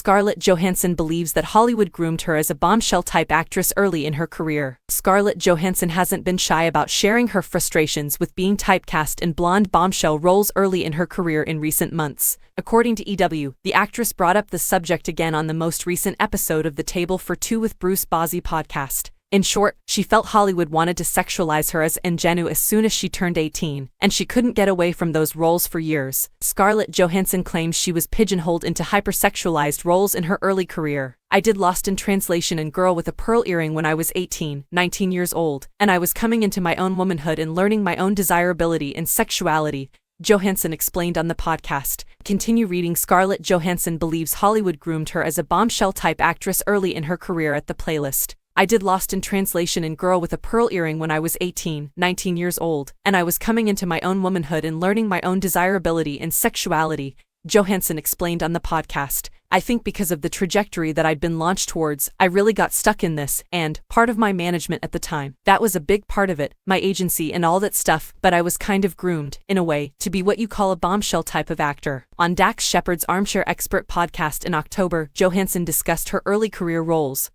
Scarlett Johansson believes that Hollywood groomed her as a bombshell-type actress early in her career. Scarlett Johansson hasn't been shy about sharing her frustrations with being typecast in blonde bombshell roles early in her career in recent months. According to EW, the actress brought up the subject again on the most recent episode of the Table for Two with Bruce Bozzi podcast. In short, she felt Hollywood wanted to sexualize her as ingenue as soon as she turned 18, and she couldn't get away from those roles for years. Scarlett Johansson claims she was pigeonholed into hypersexualized roles in her early career. "I did Lost in Translation and Girl with a Pearl Earring when I was 18, 19 years old, and I was coming into my own womanhood and learning my own desirability and sexuality," Johansson explained on the podcast. Continue reading. Scarlett Johansson believes Hollywood groomed her as a bombshell-type actress early in her career at the playlist. "I did Lost in Translation and Girl with a Pearl Earring when I was 18, 19 years old, and I was coming into my own womanhood and learning my own desirability and sexuality," Johansson explained on the podcast. "I think because of the trajectory that I'd been launched towards, I really got stuck in this, and part of my management at the time. That was a big part of it, my agency and all that stuff, but I was kind of groomed, in a way, to be what you call a bombshell type of actor." On Dax Shepard's Armchair Expert podcast in October, Johansson discussed her early career roles,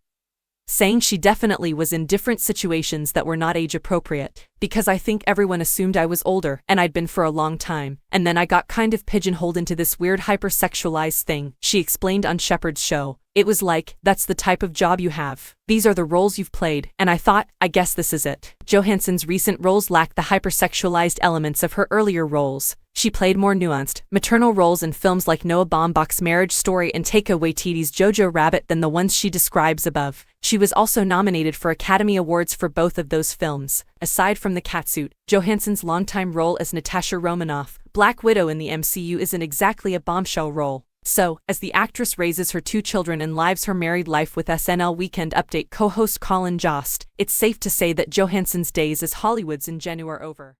saying she definitely was in different situations that were not age-appropriate, "because I think everyone assumed I was older, and I'd been for a long time, and then I got kind of pigeonholed into this weird hypersexualized thing," she explained on Shepard's show. "It was like, that's the type of job you have. These are the roles you've played, and I thought, I guess this is it." Johansson's recent roles lack the hypersexualized elements of her earlier roles. She played more nuanced, maternal roles in films like Noah Baumbach's Marriage Story and Taika Waititi's Jojo Rabbit than the ones she describes above. She was also nominated for Academy Awards for both of those films. Aside from the catsuit, Johansson's longtime role as Natasha Romanoff, Black Widow in the MCU, isn't exactly a bombshell role. So, as the actress raises her two children and lives her married life with SNL Weekend Update co-host Colin Jost, it's safe to say that Johansson's days as Hollywood's ingenue are over.